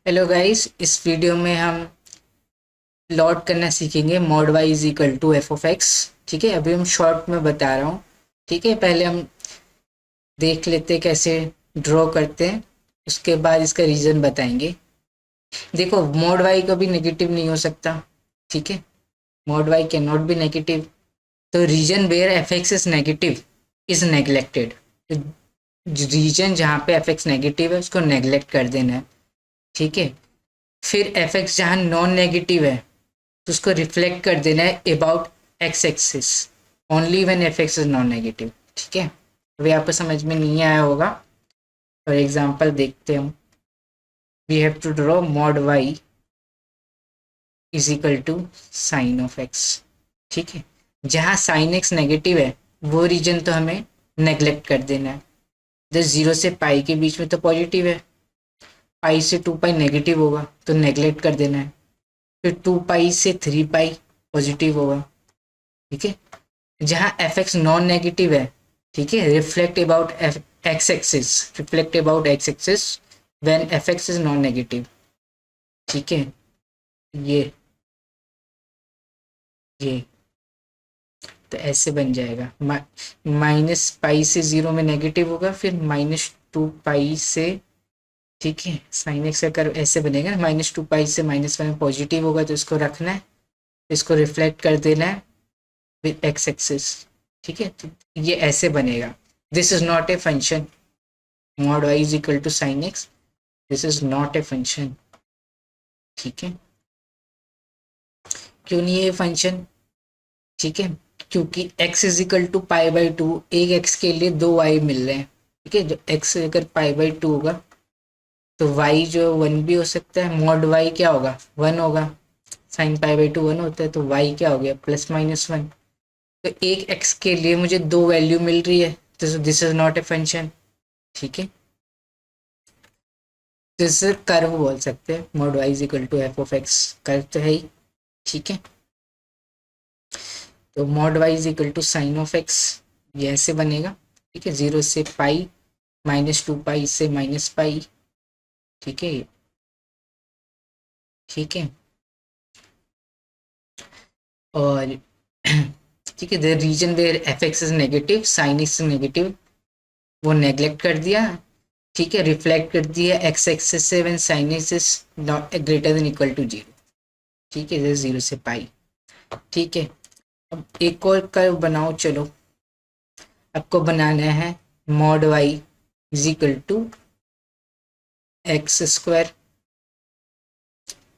Hello guys, इस video में हम प्लॉट करना सीखेंगे mod y is equal to f of x. ठीक है, अभी हम शॉर्ट में बता रहा हूँ। ठीक है, पहले हम देख लेते हैं कैसे ड्रॉ करते हैं, उसके बाद इसका रीज़न बताएंगे। देखो, मॉड वाई कभी नेगेटिव नहीं हो सकता। ठीक है, mod y can not be negative. तो region where f x is negative is neglected. Region जहाँ पे एफ एक्स नेगेटिव है उसको नेग्लेक्ट कर देना है। ठीक है, फिर एफ एक्स जहाँ नॉन नेगेटिव है तो उसको रिफ्लेक्ट कर देना है about x axis only when F x is non negative. ठीक है, अभी आपको समझ में नहीं आया होगा। फॉर एग्जाम्पल देखते हैं हम। We have to draw mod y is equal to sine of x. ठीक है, जहाँ साइन एक्स नेगेटिव है वो रीजन तो हमें नेग्लेक्ट कर देना है। जैसे जीरो से पाई के बीच में तो पॉजिटिव है, पाई से टू पाई नेगेटिव होगा तो नेग्लेक्ट कर देना है। फिर टू पाई से थ्री पाई पॉजिटिव होगा। ठीक है, जहाँ एफ एक्स नॉन नेगेटिव है, ठीक है, reflect about x axis, reflect about x axis when F x is non negative. ठीक है, ये ये तो ऐसे बन जाएगा। माइनस पाई से जीरो में नेगेटिव होगा, फिर माइनस टू पाई से, ठीक है, साइन एक्स का कर्व ऐसे बनेगा। माइनस टू पाई से माइनस वन पॉजिटिव होगा तो इसको रखना है, इसको रिफ्लेक्ट कर देना है विद एक्स एक्सिस। ठीक है, तो ये ऐसे बनेगा। This is not a function. Mod y is equal to sine x, this is not a function. ठीक है, क्यों नहीं है फंक्शन? ठीक है, क्योंकि x is equal to pi by two, एक x के लिए दो y मिल रहे हैं। ठीक है, जो x अगर पाई बाई टू होगा तो y जो वन भी हो सकता है। मॉड y क्या होगा? वन होगा। Sine pi by to one होता है तो y क्या हो गया? Plus minus one. तो एक x के लिए मुझे दो वैल्यू मिल रही है, तो this is not a function. ठीक है, दिस कर्व बोल सकते हैं। Mod y is equal to f of x, curve तो है ही। ठीक है, तो mod y is equal to sine of x, ये ऐसे बनेगा। ठीक है, जीरो से पाई, माइनस टू पाई से माइनस पाई। ठीक है, ठीक है, और ठीक है, the region where f x is negative, sine x negative, वो नेग्लेक्ट कर दिया। ठीक है, रिफ्लेक्ट कर दिया एक्स एक्सिस से when sine x is not greater than equal to zero. ठीक है, जीरो से पाई। ठीक है, अब एक और कर्व बनाओ। चलो, आपको बनाना है mod y is equal to x square.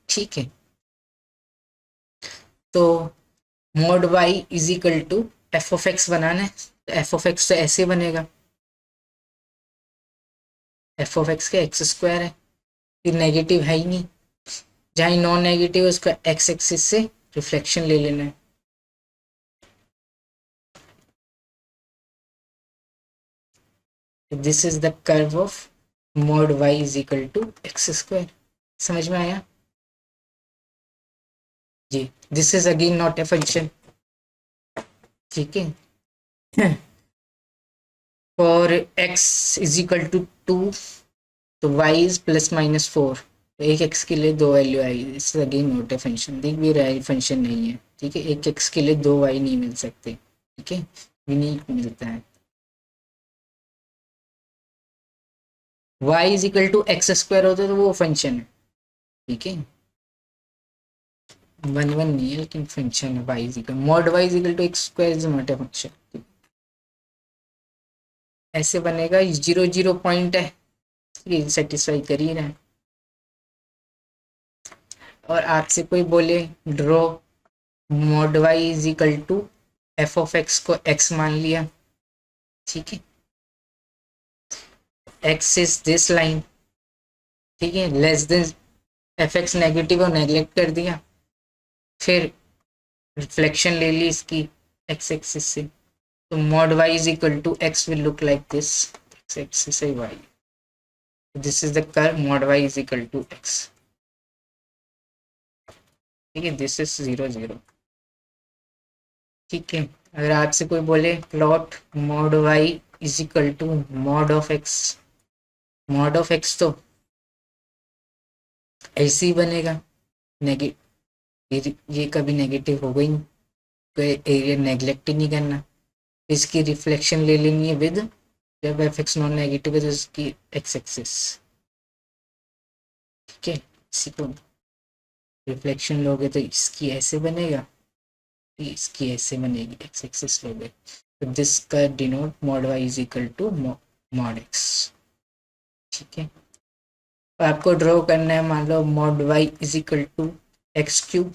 ठीक है, तो mod y is equal to f of x बनाना है, तो एफ ऑफ एक्स तो ऐसे बनेगा। एफ ऑफ एक्स का एक्स स्क्वायर है, फिर नेगेटिव है ही नहीं। जहाँ नॉन नेगेटिव है उसका एक्स एक्सिस से रिफ्लेक्शन ले लेना है। This is the curve of mod y is equal to x square. समझ में आया जी? This is again not a function. ठीक है, for x is equal to two, तो y is plus minus four. तो एक x के लिए दो वैल्यू आएगी, इससे अगेन नोट है फंक्शन। देख भी रहा है फंक्शन नहीं है। ठीक है, एक x के लिए दो y नहीं मिल सकते। ठीक है, यूनिक मिलता है। y is equal to x square होता है तो वो फंक्शन है। ठीक है, वन वन नहीं है लेकिन फंक्शन है। y is equal mod y is equal to x square is not a function. ऐसे बनेगा। जीरो जीरो पॉइंट है, ये सेटिस्फाई कर ही रहा है। और आपसे कोई बोले draw mod y is equal to f of x को एक्स मान लिया। ठीक है, एक्स इज दिस लाइन। ठीक है, less then F x negative और नेग्लेक्ट कर दिया, फिर रिफ्लेक्शन ले ली इसकी एक्स एक्सिस से। तो mod y is equal to x will look like this. X axis है y, this is the curve mod y is equal to x. ठीक है, दिस इज जीरो जीरो। ठीक है, अगर आपसे कोई बोले plot mod y is equal to mod of x, mod of x तो ऐसे ही बनेगा। ये कभी नेगेटिव होगा ही नहीं, तो एरिया नेग्लेक्ट ही नहीं करना। इसकी रिफ्लेक्शन ले लेनी है विद, जब एफ एक्स नॉन नेगेटिव है तो इसकी एक्स एक्सिस, ठीक है। इसी को रिफ्लेक्शन लोगे तो इसकी ऐसे बनेगा, इसकी ऐसे बनेगी, एक्स एक्सिस लोगे तो दिस का denote mod y is equal to mod x, ठीक है। तो आपको ड्रॉ करना है, मान लो mod y is equal to x cube,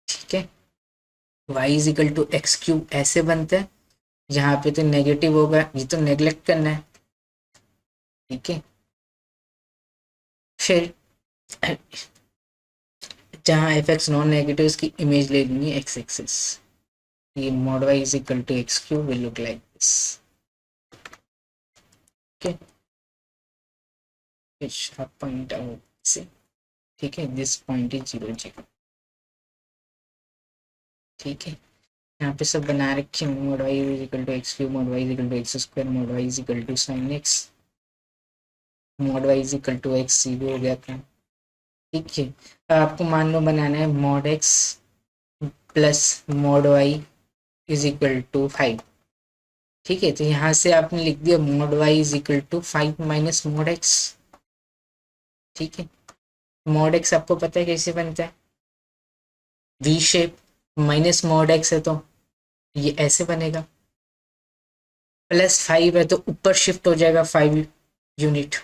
ठीक है। Y is equal to x cube ऐसे बनता है, जहाँ पे तो नेगेटिव होगा ये तो नेग्लेक्ट करना है, ठीक है। फिर जहाँ एफ एक्स नॉन नेगेटिव इसकी इमेज ले लेनी है एक्स एक्सिस, ये mod y is equal to x cube will look like this, ठीक है। शार्प पॉइंट आउट से, ठीक है, दिस पॉइंट इज 0 0, ठीक है। यहाँ पे सब बना रखे हैं, mod y is equal to x cube, mod y is equal to x square, mod y is equal to sine x, mod y is equal to x, सीधे हो गया था, ठीक है। अब आपको मान लो बनाना है mod x plus mod y is equal to 5, ठीक है। तो यहाँ से आपने लिख दिया mod y is equal to 5 minus mod x, ठीक है। मॉड एक्स आपको पता है कैसे बनता है, V shape, minus mod x है तो ये ऐसे बनेगा, प्लस 5 है तो ऊपर शिफ्ट हो जाएगा 5 यूनिट,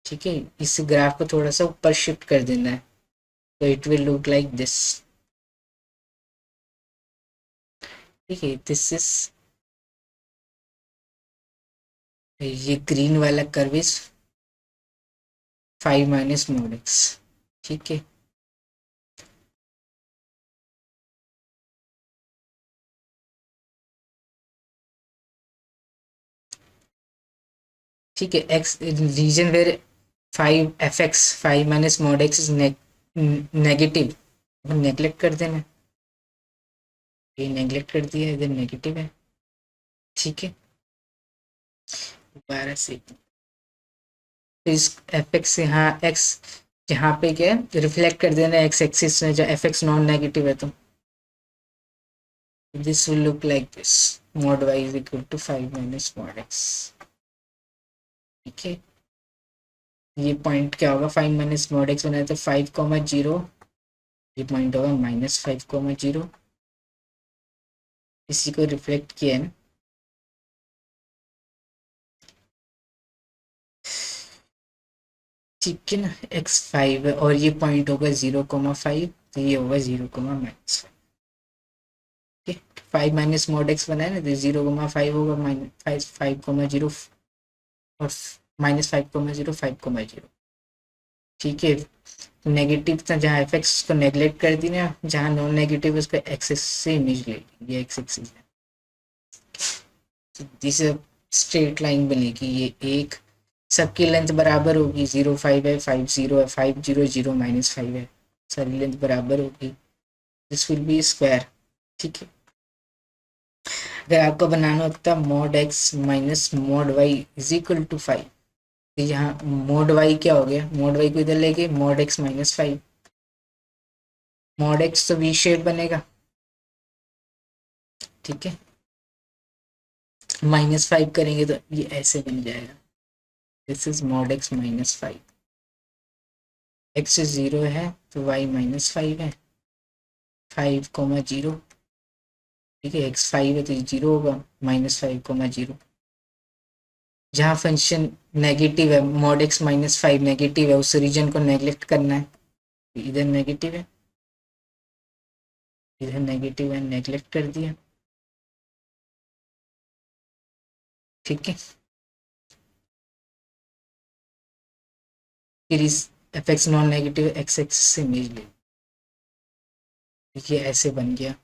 ठीक है। इस ग्राफ को थोड़ा सा ऊपर शिफ्ट कर देना है, तो it will look like this, ठीक है। दिस इज, ये ग्रीन वाला curve is 5 minus mod x, ठीक है। ठीक है, x region where 5 f x 5 minus mod x is negative, neglect कर देना, ये नेग्लेक्ट कर दिया, इधर नेगेटिव है, ठीक है। दोबारा से तो इस एफ एक्स यहाँ एक्स, यहाँ पे क्या है रिफ्लेक्ट कर देना एक्स एक्सिस में, जो एफ एक्स नॉन नेगेटिव है तो this will look like this, mod y is equal to 5 minus mod x, ठीक है। ये पॉइंट क्या होगा, 5 माइनस मॉड एक्स बनाया तो 5,0, ये पॉइंट होगा -5,0, इसी को रिफ्लेक्ट किया है ना, ठीक है ना। x5 है और ये पॉइंट होगा 0,5, तो ये होगा 0,-5, ठीक है। 5 माइनस मॉड एक्स बनाया ना तो 0,5 होगा, -5,0 और -5,0 5,0, ठीक है। नेगेटिव था जहाँ एफ एक्स को नेग्लेक्ट कर दी ना, जहाँ नॉन नेगेटिव उसको एक्सेस से इमेज ले ली, ये एक्स एक्सिस है, दिस स्ट्रेट लाइन बनेगी, ये एक सबकी लेंथ बराबर होगी, 0,5 है, 5,0 है, 5,0 -5 है, सारी लेंथ बराबर होगी, दिस विल बी स्क्वायर, ठीक है। अगर आपको बनाना होता mod x minus mod y is equal to 5, तो यहाँ मॉड वाई क्या हो गया, मॉड वाई को इधर लेके मॉड एक्स -5, मॉड एक्स तो वी शेप बनेगा, ठीक है। -5 करेंगे तो ये ऐसे बन जाएगा, this is mod x -5, x 0 है तो वाई -5 है, 5,0, ठीक है। x5 है तो 0 होगा, -5,0, जहाँ फंक्शन नेगेटिव है, मॉड एक्स -5 नेगेटिव है, उस रीजन को नेग्लेक्ट करना है, इधर नेगेटिव है, इधर नेगेटिव है, नेग्लेक्ट कर दिया, ठीक है। फिर इस f x non negative x axis से इमेज ले, देखिए ऐसे बन गया,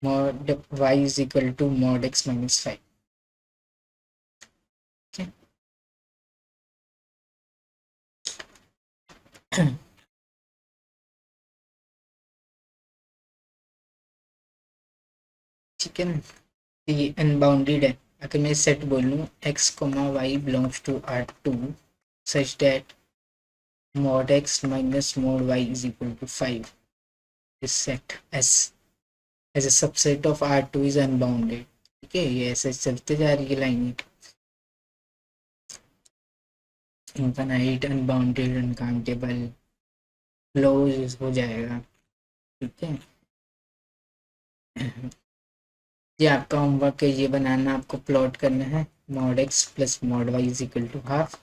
mod y is equal to mod x -5, ठीक है। ठीक है ना, ये अनबाउंडेड है, अगर मैं सेट बोलूँ x comma y belongs to R2 such that mod x minus mod y is equal to 5 is set as a subset of R2 is unbounded. ठीक है, ये ऐसे चलते जा रही है line, infinite, unbounded, uncountable, close हो जाएगा। ठीक है, ये आपका होमवर्क है, ये बनाना, आपको प्लॉट करना है mod x plus mod y is equal to half.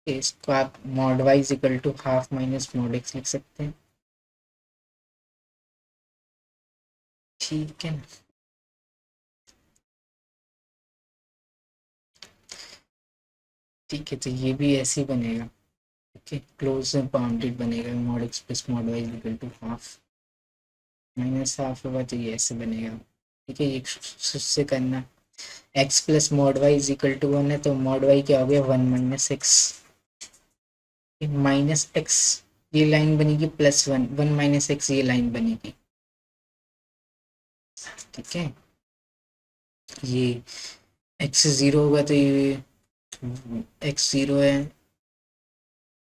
इसको आप mod y is equal to half minus mod x लिख सकते हैं। ठीक है ना, ठीक है, तो ये भी ऐसे ही बनेगा। ठीक है, क्लोज बाउंडेड बनेगा, mod x plus mod y is equal to half minus half होगा, तो ये ऐसे बनेगा। ठीक है, ये से करना, x plus mod y is equal to 1 है, तो mod y क्या हो गया 1 माइनस एक्स, माइनस एक्स ये लाइन बनेगी, प्लस 1 1 माइनस एक्स ये लाइन बनेगी। ठीक है, ये x 0 होगा तो ये x 0 है।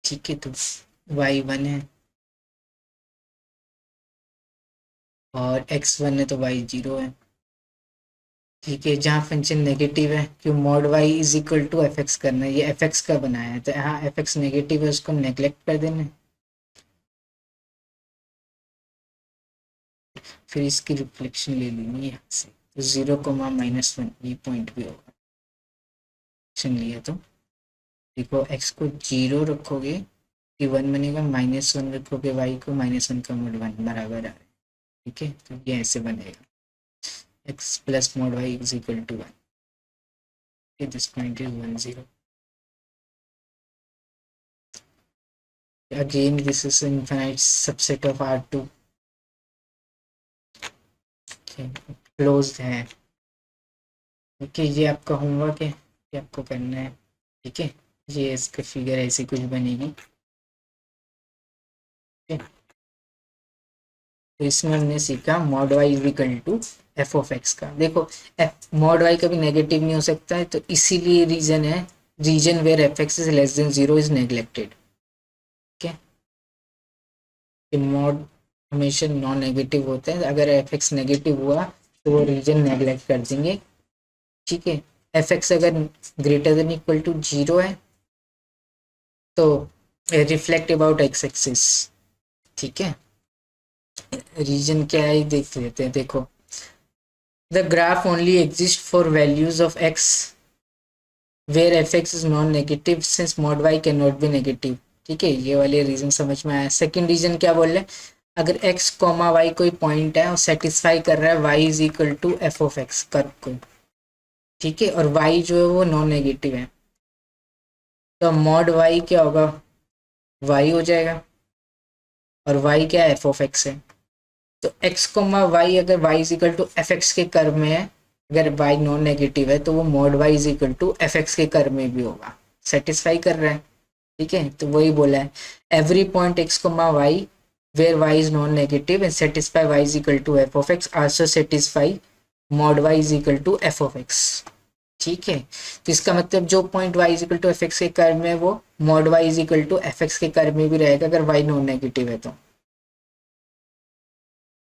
ठीक है, तो y 1 है और x 1 है तो y 0 है। ठीक है, जहाँ फंक्शन नेगेटिव है, क्यों mod y is equal to f x करना है, ये एफ एक्स का बनाया है, तो यहाँ एफ एक्स नेगेटिव है, उसको नेग्लेक्ट कर देना है। फिर इसकी रिफ्लेक्शन ले लेनी है यहाँ से, तो 0, -1 ये पॉइंट भी होगा। लिया तो देखो, x को 0 रखोगे कि 1 बनेगा, -1 रखोगे y को, -1 का mod 1 बराबर आ रहा है। ठीक है, तो ये ऐसे बनेगा, x plus mod y is equal to 1। This point is 1 0। again this is an infinite subset of R2। Closed है। ठीक है, ये आपका होमवर्क है, ये आपको करना है। ठीक है, ये इसका फिगर ऐसी कुछ बनेगी। तो इसमें हमने सीखा mod y is equal to f of x का। देखो mod y कभी नेगेटिव नहीं हो सकता है, तो इसीलिए रीजन है, region where f x is less than 0 is neglected. ठीक है, mod हमेशा नॉन नेगेटिव होता है, अगर एफ एक्स नेगेटिव हुआ तो वो रीजन नेग्लेक्ट कर देंगे। ठीक है, एफ एक्स अगर ग्रेटर देन इक्वल टू 0 है तो रिफ्लेक्ट अबाउट एक्स एक्सिस। ठीक है, रीजन क्या है देख लेते हैं। देखो, the graph only exist for values of x where f x is non negative since mod y can not be negative. ठीक है, ये वाले रीजन समझ में आया। सेकंड रीजन क्या बोल रहे हैं, अगर x कॉमा y कोई पॉइंट है और सेटिस्फाई कर रहा है y is equal to f of x curve को। ठीक है, और y जो है वो नॉन नेगेटिव है, तो mod y क्या होगा, y हो जाएगा, और y क्या है, एफ ऑफ एक्स है। तो x कोमा वाई, अगर y is equal to f x के कर्व में है, अगर y नॉन नेगेटिव है तो वो mod y is equal to f x के कर्व में भी होगा, सेटिस्फाई कर रहा है। ठीक है, तो वही बोला है, every point x comma y where y is non negative and satisfy y is equal to f of x also satisfy mod y is equal to f of x. ठीक है, तो इसका मतलब जो point y is equal to f x के curve में है वो mod y is equal to f x के कर्व में भी रहेगा, अगर y नॉन नेगेटिव है तो।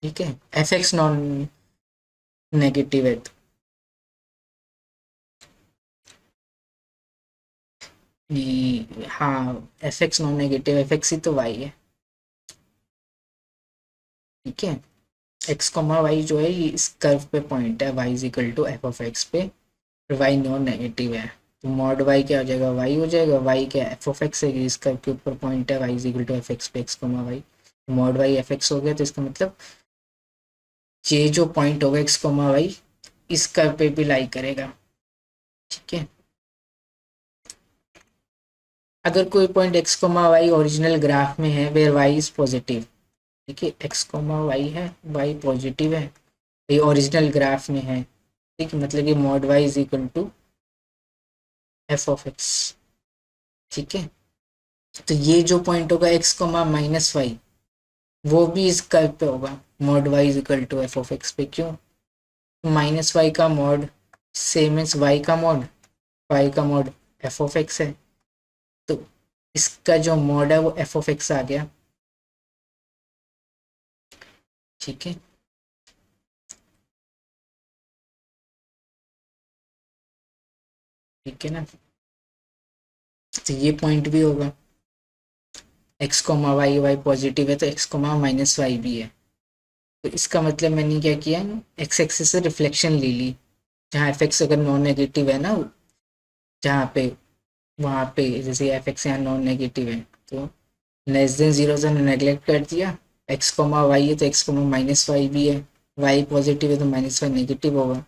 ठीक है, एफ एक्स नॉन नेगेटिव है तो हाँ, f x non negative, f x ही तो वाई है। ठीक है, एक्स कॉमा वाई जो है ये इस कर्व पे पॉइंट है, y is equal to f of x पे, और वाई नॉन नेगेटिव है, तो मॉड वाई क्या हो जाएगा, वाई हो जाएगा, वाई क्या एफ ऑफ एक्स है, इस कर्व के ऊपर पॉइंट है, y is equal to f x पे, x comma y, mod y f x हो गया, तो इसका मतलब ये जो पॉइंट होगा एक्स कॉमा वाई इस कर्व पे भी लाई करेगा। ठीक है, अगर कोई point x comma y original graph में है वेयर वाई इज पॉजिटिव। ठीक है, एक्स कोमा वाई है, वाई पॉजिटिव है, ये ओरिजिनल ग्राफ में है। ठीक है, मतलब कि mod y is equal to f of x. ठीक है, तो ये जो पॉइंट होगा एक्स कोमा माइनस वाई वो भी इस कर्व पे होगा, mod y is equal to f of x पे। क्यों, माइनस वाई का मॉड सेम इज वाई का मॉड एफ ऑफ एक्स है, तो इसका जो मॉड है वो एफ ऑफ एक्स आ गया। ठीक है, ठीक है ना, तो ये पॉइंट भी होगा x comma y, y positive है तो एक्स कोमा माइनस वाई भी है। तो इसका मतलब मैंने क्या किया, एक्स एक्सिस से रिफ्लेक्शन ले ली, जहाँ एफ एक्स अगर नॉन नेगेटिव है ना, जहाँ पे वहाँ पे जैसे एफ एक्स यहाँ नॉन नेगेटिव है तो लेस देन जीरो से नेग्लेक्ट कर दिया, एक्स कोमा वाई है तो एक्स कोमा माइनस वाई भी है, वाई पॉजिटिव है तो माइनस वाई नेगेटिव होगा।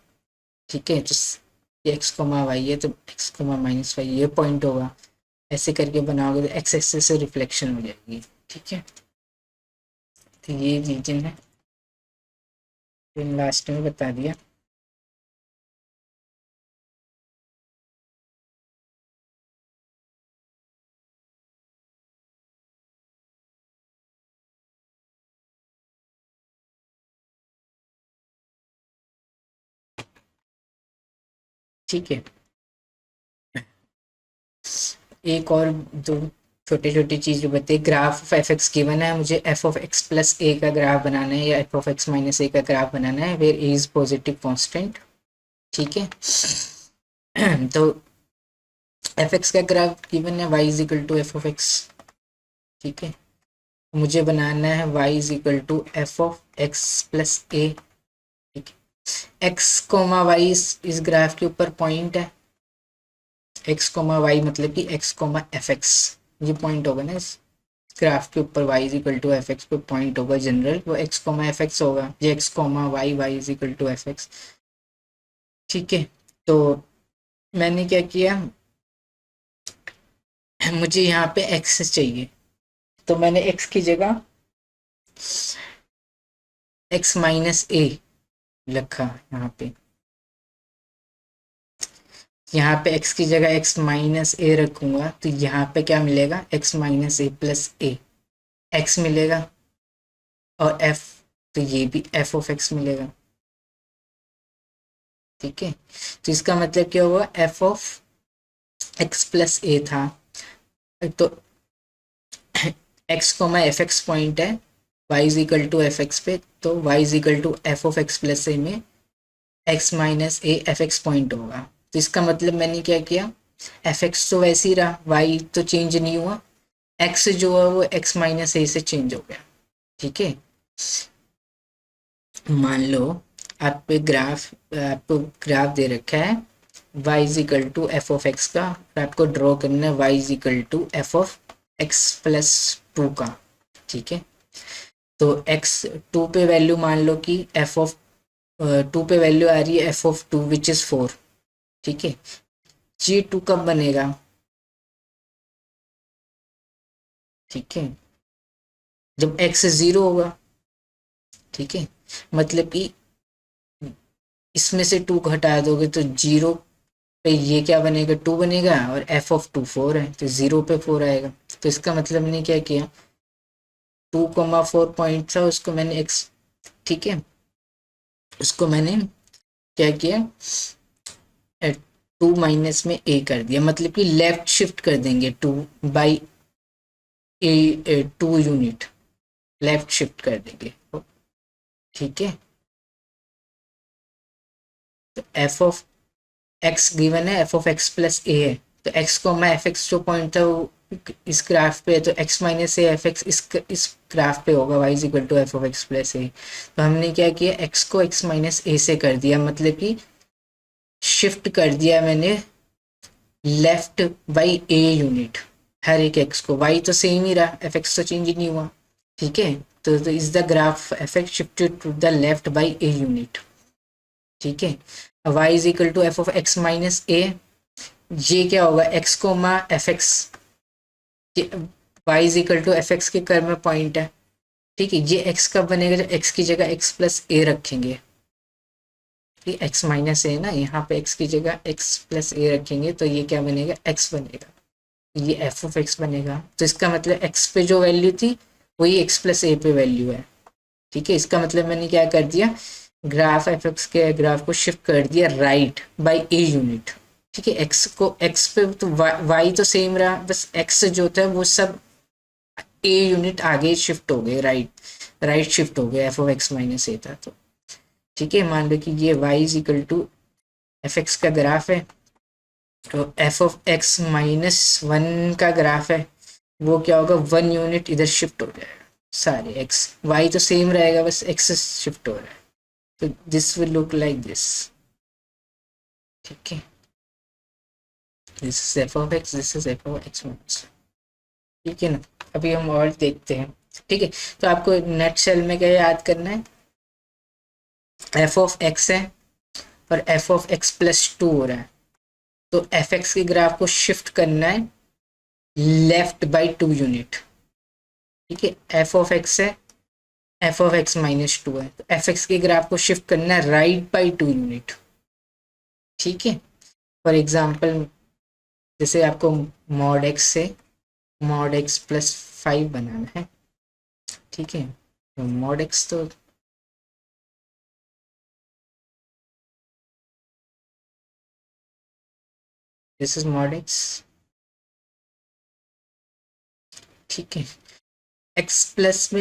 ठीक है, तो ये एक्स कोमा वाई है तो एक्स कोमा माइनस वाई ये पॉइंट होगा। ऐसे करके बनाओगे तो एक्स एक्सिस से रिफ्लेक्शन हो जाएगी। ठीक है, तो ये रीजन है, फिर लास्ट में बता दिया। ठीक है, एक और दो छोटी छोटी चीज बताइए। Graph of f x given है, मुझे f of x plus a का ग्राफ बनाना है या f of x minus a का ग्राफ बनाना है where a is positive constant. ठीक है, तो एफ एक्स का ग्राफ गिवन है y is equal to f of x. ठीक है, मुझे बनाना है y is equal to f of x plus a. ठीक है, एक्स कोमा वाई इस ग्राफ के ऊपर पॉइंट है, एक्स कोमा वाई मतलब कि एक्स कोमा एफ एक्स, ये पॉइंट होगा ना इस ग्राफ के ऊपर। Y is equal to f x पे पॉइंट होगा जनरल, वो एक्स कोमा एफ एक्स होगा, ये x comma y, y is equal to f x. ठीक है, तो मैंने क्या किया, मुझे यहाँ पे एक्स चाहिए, तो मैंने एक्स की जगह एक्स माइनस ए लिखा यहाँ पे। यहाँ पे x की जगह x माइनस ए रखूंगा तो यहाँ पे क्या मिलेगा, x माइनस ए प्लस ए, एक्स मिलेगा, और f तो ये भी f ऑफ x मिलेगा। ठीक है, तो इसका मतलब क्या हुआ, f of x plus a था, तो x comma f x point है, y is equal to f x पे, तो y is equal to f of x plus a में x minus a f x point होगा। तो इसका मतलब मैंने क्या किया, एफ एक्स तो वैसे ही रहा, y तो चेंज नहीं हुआ, x जो है वो x माइनस ए से चेंज हो गया। ठीक है, मान लो आपको ग्राफ दे रखा है y is equal to f of x का, और आपको ड्रॉ करना है y is equal to f of x plus two का। ठीक है, तो x टू पे वैल्यू मान लो कि एफ ऑफ टू पे वैल्यू आ रही है f of two which is 4। ठीक है, जी टू कब बनेगा, ठीक है, जब x 0 होगा। ठीक है, मतलब कि इसमें से टू घटा दोगे तो जीरो पे ये क्या बनेगा, टू बनेगा, और एफ ऑफ टू 4 है तो जीरो पे 4 आएगा। तो इसका मतलब मैंने क्या किया, 2,4 पॉइंट था उसको मैंने एक्स, ठीक है, उसको मैंने क्या किया, 2 माइनस में ए कर दिया, मतलब कि लेफ्ट शिफ्ट कर देंगे 2 by A 2 unit left shift कर देंगे। ठीक है, तो एफ ऑफ एक्स गिवन है, एफ ऑफ एक्स प्लस ए है, तो एक्स को मैं एफ एक्स जो पॉइंट था वो इस ग्राफ पे है, तो x minus a f x इस ग्राफ पे होगा, y is equal to f of x plus a. तो हमने क्या किया, एक्स को एक्स माइनस ए से कर दिया, मतलब कि शिफ्ट कर दिया मैंने लेफ्ट बाई ए यूनिट हर एक एक्स को, वाई तो सेम ही रहा, एफ एक्स तो चेंज ही नहीं हुआ। ठीक है, तो is the graph f x shifted to the left by a unit. ठीक है, y is equal to f of x minus a, ये क्या होगा, x comma f x, y is equal to f x के curve में point है। ठीक है, ये x कब बनेगा, जब x की जगह x प्लस ए रखेंगे, ठीक, x माइनस ए ना, यहाँ पे x की जगह x प्लस ए रखेंगे तो ये क्या बनेगा, x बनेगा, ये एफ ऑफ एक्स बनेगा। तो इसका मतलब x पे जो वैल्यू थी वही x प्लस ए पे वैल्यू है। ठीक है, इसका मतलब मैंने क्या कर दिया, ग्राफ एफ एक्स के ग्राफ को शिफ्ट कर दिया राइट बाय ए यूनिट, ठीक है। एक्स को एक्स पे तो वाई तो सेम रहा, बस एक्स जो था वो सब ए यूनिट आगे शिफ्ट हो गए, राइट राइट शिफ्ट हो गया, f of x minus a था तो, ठीक है। मान लो कि ये y is equal to f x का ग्राफ है, तो f of x minus one का ग्राफ है, वो क्या होगा, वन यूनिट इधर शिफ्ट हो जाएगा, सारे एक्स वाई तो सेम रहेगा, बस एक्स शिफ्ट हो रहा है, तो this will look like this, ठीक है। This is F of x, this is F of x minus, ठीक है ना। अभी हम और देखते हैं, ठीक है। तो आपको नेट सेल में क्या याद करना है, एफ ऑफ एक्स है और F of x plus to हो रहा है, तो एफ एक्स के ग्राफ को शिफ्ट करना है लेफ्ट बाई टू यूनिट, ठीक है। एफ ऑफ एक्स है, f of x minus two है, तो एफ एक्स के ग्राफ को शिफ्ट करना है राइट बाई टू यूनिट, ठीक है। फॉर एग्जाम्पल जैसे आपको मॉड एक्स से मॉड एक्स प्लस फाइव बनाना है, ठीक है। तो मॉड एक्स तो दिस इज मॉड एक्स, ठीक है। एक्स प्लस में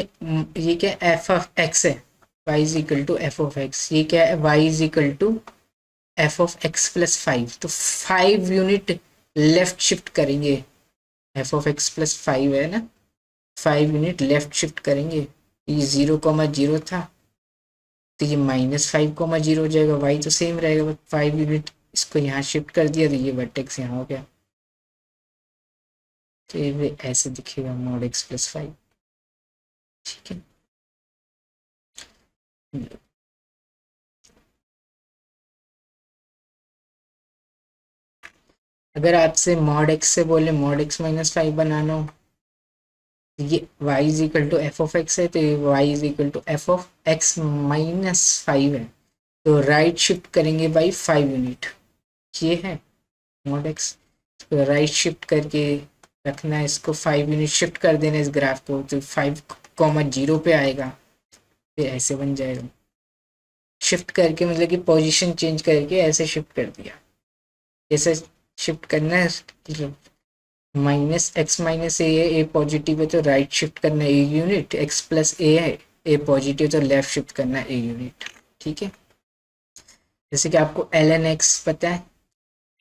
ये क्या एफ ऑफ एक्स है, y is equal to f of x, ये क्या है y is equal to f of x plus five, तो फाइव यूनिट लेफ्ट शिफ्ट करेंगे, f of x plus five है ना, फाइव यूनिट लेफ्ट शिफ्ट करेंगे, ये जीरो कॉमा जीरो था तो ये माइनस फाइव कॉमा जीरो हो जाएगा, वाई तो सेम रहेगा, बट फाइव यूनिट इसको यहाँ शिफ्ट कर दिया तो ये वर्टेक्स यहाँ हो गया, तो ये ऐसे दिखेगा मॉड एक्स प्लस फाइव, ठीक है। अगर आपसे मॉड एक्स से बोले मॉड एक्स माइनस फाइव बनाना हो, ये y is equal to f of x है, तो ये y is equal to f of x minus five है, तो राइट शिफ्ट करेंगे बाई फाइव यूनिट, ये है मॉड एक्स, तो राइट शिफ्ट करके रखना है इसको, फाइव यूनिट शिफ्ट कर देना इस ग्राफ को, तो फाइव कॉमा जीरो पे आएगा, फिर ऐसे बन जाएगा, शिफ्ट करके मतलब कि पोजीशन चेंज करके ऐसे शिफ्ट कर दिया, ऐसे शिफ्ट करना है, minus x minus a positive है तो राइट शिफ्ट करना है ए यूनिट, एक्स प्लस ए है ए पॉजिटिव तो लेफ्ट शिफ्ट करना है ए यूनिट, ठीक है। जैसे कि आपको एल एन एक्स पता है,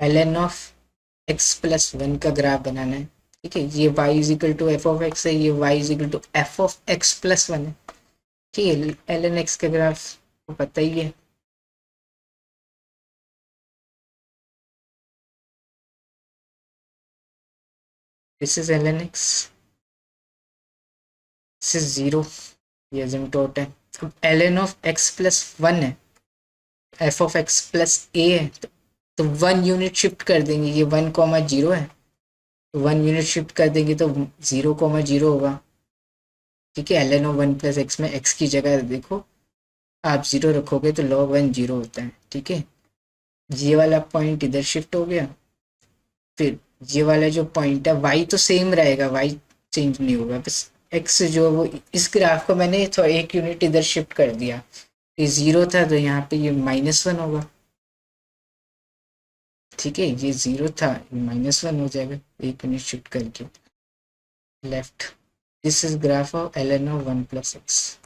l n of x plus one का ग्राफ बनाना है, ठीक है। ये y is equal to f of x है, ये y is equal to f of x plus one है, ठीक है। एल एन एक्स का ग्राफ को पता ही है, this is l n x, this is zero, ये एसिम्प्टोट है। अब l n of x plus one है, एफ ऑफ एक्स प्लस ए है, तो वन यूनिट शिफ्ट कर देंगे, ये वन कॉमा जीरो है, तो वन यूनिट शिफ्ट कर देंगे तो जीरो कॉमा जीरो होगा, ठीक है। L n of one plus x में एक्स की जगह देखो आप जीरो रखोगे तो लॉग वन जीरो होता है, ठीक है। ये वाला पॉइंट इधर शिफ्ट हो गया, फिर ये वाला जो पॉइंट है वाई तो सेम रहेगा, वाई चेंज नहीं होगा, बस एक्स जो वो इस ग्राफ को मैंने थोड़ा एक यूनिट इधर शिफ्ट कर दिया, ये जीरो था तो यहाँ पे ये माइनस वन होगा, ठीक है। ये जीरो था ये माइनस वन हो जाएगा एक यूनिट शिफ्ट करके left, this is graph of l n of one plus x,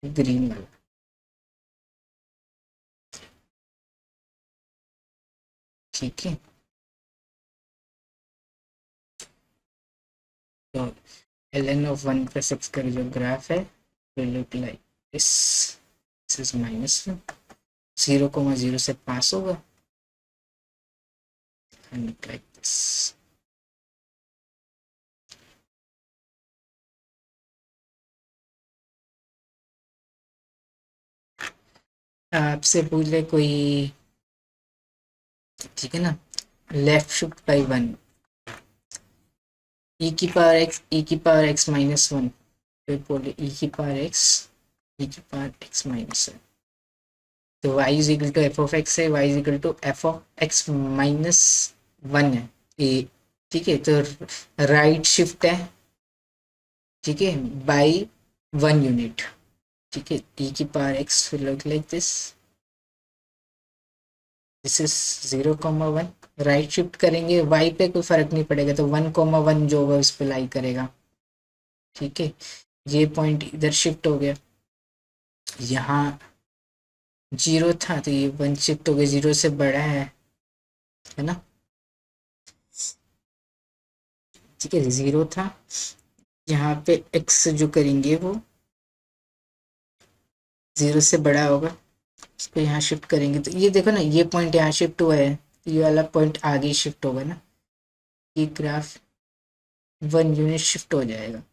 green वाला, ठीक है। तो l n of one plus x का जो ग्राफ है will look like this, this is minus one, zero comma zero से पास होगा and look like this, आपसे पूछे कोई, ठीक है ना, लेफ्ट शिफ्ट बाई वन, ई की पावर एक्स, ई की पावर एक्स माइनस वन, फिर बोले ई की पावर एक्स, ई की पावर एक्स माइनस वन, तो y is equal to f of x है, y is equal to f of x minus one है ये, ठीक है। तो राइट शिफ्ट है, ठीक है, बाई वन यूनिट, ठीक है, e की power x will look like this. This is 0,1. Right shift करेंगे, y पे कोई फर्क नहीं पड़ेगा, तो 1,1 जो होगा उस पर लाई करेगा. ठीक है, ये पॉइंट इधर शिफ्ट हो गया, यहाँ 0 था तो ये 1 शिफ्ट हो गया, 0 से बड़ा है ना. ठीक है, 0 था, यहाँ पे x जो करेंगे वो 0 से बड़ा होगा, इसको यहाँ शिफ्ट करेंगे तो ये देखो ना, ये पॉइंट यहाँ शिफ्ट हुआ है, ये वाला पॉइंट आगे शिफ्ट होगा ना, ये ग्राफ 1 यूनिट शिफ्ट हो जाएगा.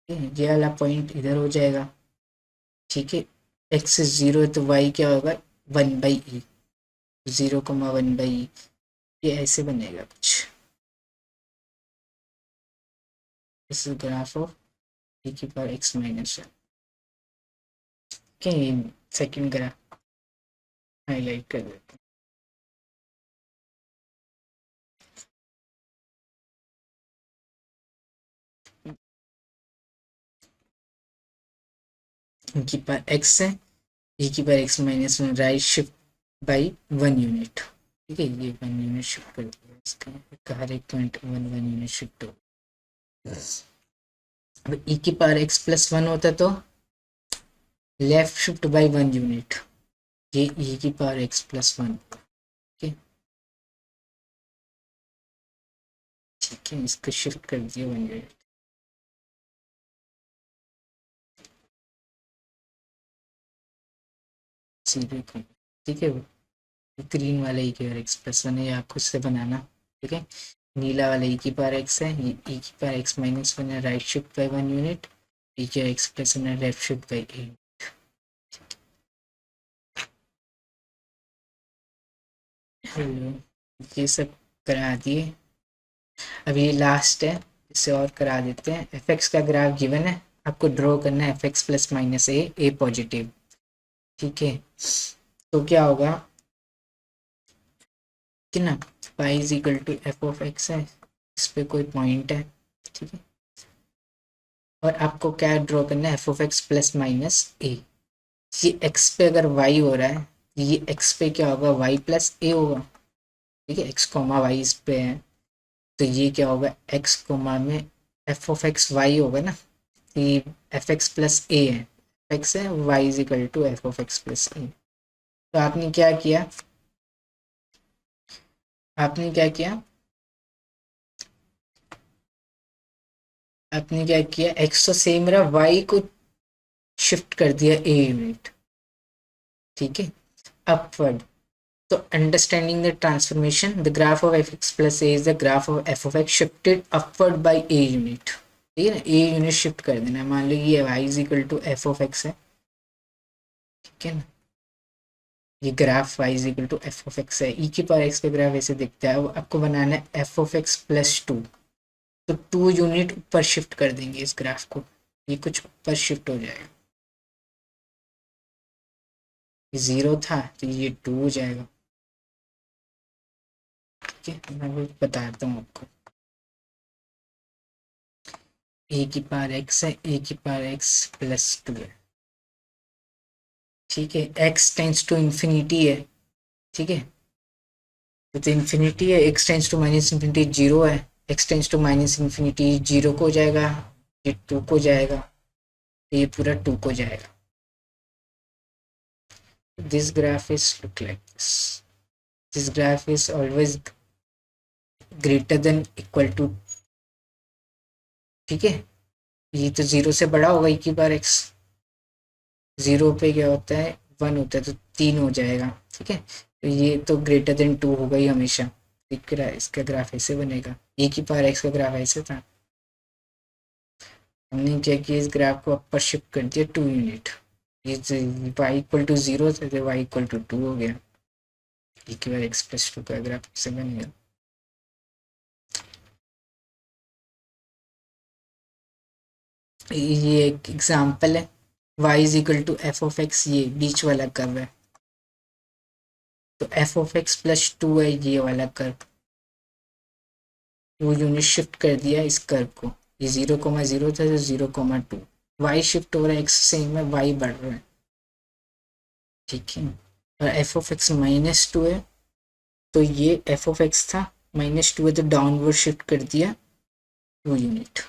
ये वाला पॉइंट इधर हो जाएगा. ठीक है, x 0 है तो y क्या होगा, 1/e, 0,1/e. ये ऐसे बनेगा कुछ. This is graph of e की पावर x माइनस 1. क्या सेकेंड ग्राफ हाईलाइट कर देते हैं. e की पावर x है, e की power x minus 1 right shift by 1 unit. ठीक है, ये 1 यूनिट शिफ्ट कर दिया, इसका हर एक पॉइंट 1 यूनिट शिफ्ट हो. अब e की पावर x प्लस 1 होता तो लेफ्ट शिफ्ट बाई 1 यूनिट, ये e की पावर x प्लस 1. ठीक है, इसको शिफ्ट कर दिया 1 यूनिट. ठीक है, ग्रीन वाला e की पावर x प्लस 1 है, आप खुद से बनाना. ठीक है, नीला वाला e की पावर x है, ये e की पावर x माइनस 1 है, right shift by 1 unit, e की x प्लस 1 है, लेफ्ट शिफ्ट बाई 8. ये सब करा दिए. अब ये लास्ट है, इसे और करा देते हैं. एफ एक्स का ग्राफ गिवन है, आपको ड्रॉ करना है f x plus minus a positive. ठीक है, तो क्या होगा कि ना, pi is equal to f of x है, इस पे कोई पॉइंट है. ठीक है, और आपको क्या ड्रॉ करना है, f of x plus minus a. ये एक्स पे अगर वाई हो रहा है, ये एक्स पे क्या होगा, वाई प्लस ए होगा. ठीक है, एक्स कोमा वाई इस पे है, तो ये क्या होगा, एक्स कोमा में एफ ऑफ एक्स वाई होगा ना, ये एफ एक्स प्लस ए है, एक्स है, y is equal to f of x plus a. तो आपने क्या किया एक्स तो सेम रहा, वाई को शिफ्ट कर दिया ए यूनिट. ठीक है, अपवर्ड. तो understanding the transformation, the graph of f x plus A is the graph of F of x shifted upward by a unit. ठीक है ना, ए यूनिट शिफ्ट कर देना है. मान लो ये y is equal to f of x है. ठीक है ना, ये graph y is equal to f of x है, ई की पावर एक्स का ग्राफ ऐसे दिखता है. अब आपको बनाना है एफ ऑफ एक्स प्लस 2, तो 2 यूनिट ऊपर शिफ्ट कर देंगे इस ग्राफ को, ये कुछ ऊपर शिफ्ट हो जाएगा. ये 0 था तो ये 2 हो जाएगा. ठीक है, मैं वो बताता हूँ आपको. ए की पावर एक्स है, ए की पावर एक्स प्लस 2 है. ठीक है, एक्स टेंस टू इंफिनिटी है. ठीक है, तो इन्फिनिटी है, x tends to minus infinity 0 है, x tends to minus infinity 0 को हो जाएगा, ये 2 को जाएगा, ये पूरा 2 को जाएगा. This graph is look like this. This graph is always greater than equal to. ठीक है, ये तो 0 से बड़ा होगा, e की बार एक्स 0 पे क्या होता है 1 होता है, तो 3 हो जाएगा. ठीक है, तो ये तो ग्रेटर देन 2 होगा ही हमेशा. दिख रहा है, इसका ग्राफ ऐसे बनेगा, e की पावर एक्स का ग्राफ ऐसे था. हमने क्या किया, इस ग्राफ को अपर शिफ्ट कर दिया 2 यूनिट. ये y इक्वल टू 0 था तो y इक्वल टू 2 हो गया. e की पावर एक्स प्लस 2 का ग्राफ ऐसे बन गया. ये एक एग्जाम्पल है, y is equal to f of x, ये बीच वाला कर्व है, तो एफ ऑफ एक्स प्लस 2 है ये वाला कर्व. 2 यूनिट शिफ्ट कर दिया इस कर्व को, ये 0,0 था तो 0,2. वाई शिफ्ट हो रहा है, एक्स सेम है, वाई बढ़ रहा है, ठीक है। और एफ ऑफ एक्स -2 है, तो ये एफ ऑफ एक्स था, -2 है तो डाउनवर्ड शिफ्ट कर दिया 2 unit.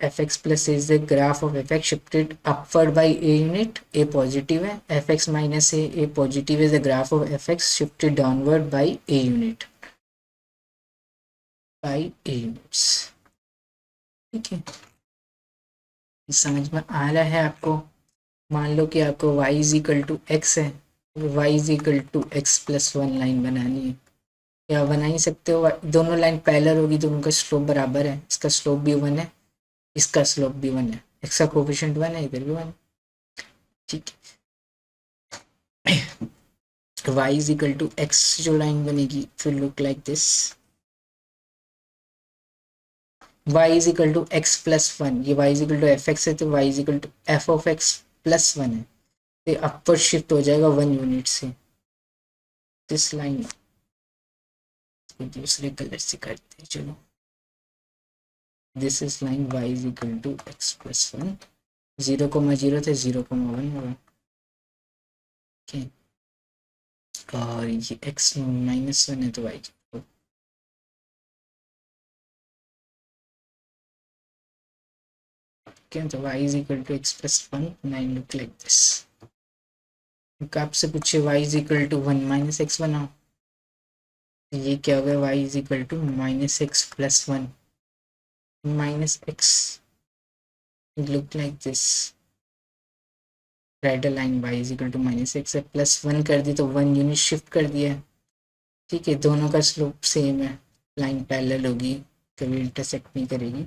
F x plus is the graph of f x shifted upward by a unit, a positive है, f x minus a positive is the graph of f x shifted downward by a unit, by a units, ठीक है। समझ में आ रहा है आपको? मान लो कि आपको y is equal to x है, y is equal to x plus 1 line बनानी है, या बना ही सकते हो, दोनों लाइन पैरेलल होगी तो उनका स्लोप बराबर है, इसका स्लोप भी 1 है, इसका स्लोप भी 1 है, एक्स का कोफिशिएंट 1 है, इधर भी 1, ठीक है। y is equal to x जो लाइन बनेगी फिर look like this, y is equal to x plus 1, ये y is equal to f x है तो y is equal to f of x plus 1 है, तो अपवर्ड शिफ्ट हो जाएगा 1 यूनिट से, दिस लाइन दूसरे कलर से करते हैं, चलो। This is line y is equal to x plus 1, 0,0 थे 0,1 होगा, ठीक है। और ये x -1 है तो y क्या, तो y is equal to x plus 1, 9 look like this. आपसे पूछे y is equal to 1 minus x बनाओ, ये क्या होगा, y is equal to -x plus 1 minus x, look like this, right a line y is equal to -x है, plus 1 कर दी तो 1 unit shift कर दिया है, ठीक है। दोनों का स्लोप सेम है, लाइन पैरेलल होगी, कभी इंटरसेक्ट नहीं करेगी,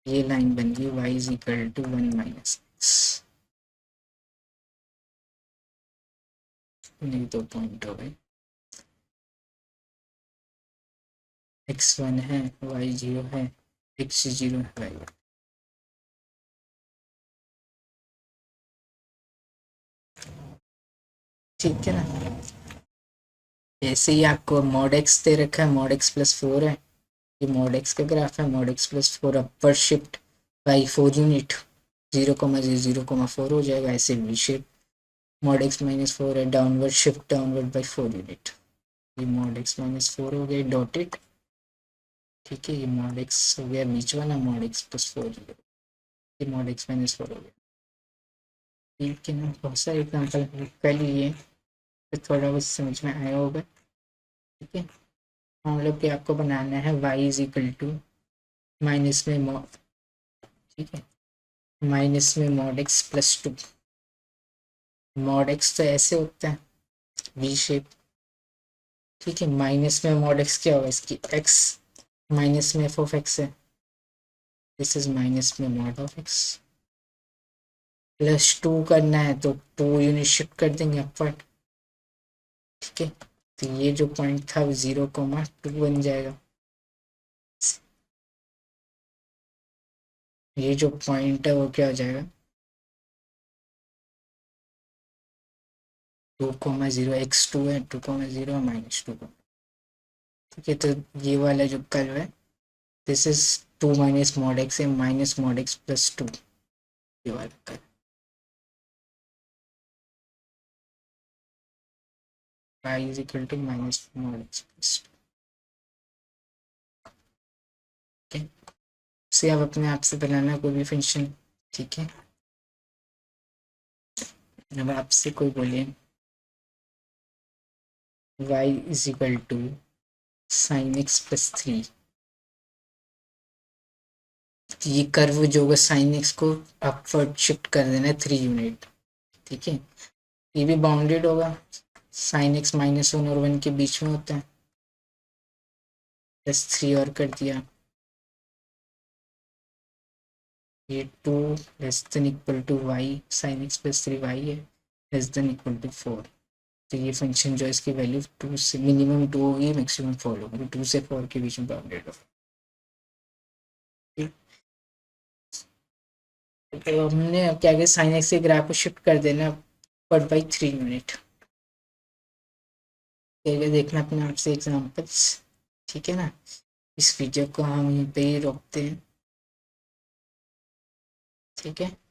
ये लाइन बन गई y is equal to 1 minus x, नहीं 2 पॉइंट हो गए, x1 है, y0 है, x0 है, y1, ठीक है ना। ऐसे ही आपको मॉड एक्स दे रखा है, मॉड एक्स प्लस 4 है, ये मॉड एक्स का ग्राफ है, mod x plus 4 upper shift by 4 unit, 0,0 हो जाएगा, ऐसे वी शेप, मॉड एक्स -4 है, downward shift downward by 4 unit, ये मॉड एक्स -4 हो गया डॉटेड, ठीक है। ये मॉड एक्स हो गया बीच वाला, मॉड एक्स प्लस 4, ये मॉड एक्स -4 हो गया, ठीक है ना। बहुत सारे एग्जाम्पल कर लिए तो थोड़ा कुछ समझ में आया होगा, ठीक है। हम लोग के आपको बनाना है y is equal to minus में मॉड, ठीक है, माइनस में mod x plus 2, mod x तो ऐसे होता है वी शेप, ठीक है, माइनस में मॉड एक्स क्या होगा, इसकी एक्स माइनस में एफ ऑफ एक्स है, दिस इज माइनस में मॉड ऑफ एक्स, प्लस 2 करना है तो 2 यूनिट शिफ्ट कर देंगे अपवर्ड, ठीक है। तो ये जो पॉइंट था वो 0,2 बन जाएगा, ये जो पॉइंट है वो क्या हो जाएगा 2,0, x2 है 2,0 -2, ठीक है। तो ये वाला जो कर्व है this is 2 minus mod x है, माइनस मॉड एक्स प्लस 2, ये वाला curve, y is equal to minus mod x plus 2, ठीक है। से आप अपने आप से बनाना कोई भी फंक्शन, ठीक है। अब आपसे कोई बोले y is equal to sine x plus 3, ये कर्व जो होगा साइन एक्स को अपवर्ड शिफ्ट कर देना है 3 यूनिट, ठीक है। ये भी बाउंडेड होगा, साइन एक्स -1 और 1 के बीच में होता है, +3 और कर दिया, ये 2 less than equal to y, sine x plus 3 y है, लेस देन इक्वल टू 4, तो ये फंक्शन जो है इसकी वैल्यू 2 से मिनिमम 2 होगी, मैक्सिमम 4 होगी, 2 से 4 के बीच में बाउंडेड होगा, ठीक। तो हमने अब क्या किया, साइन एक्स के ग्राफ को शिफ्ट कर देना पर बाई 3 यूनिट, देखना अपने आप से एग्जाम्पल्स, ठीक है ना। इस वीडियो को हम यहीं पे ही रोकते हैं, ठीक है।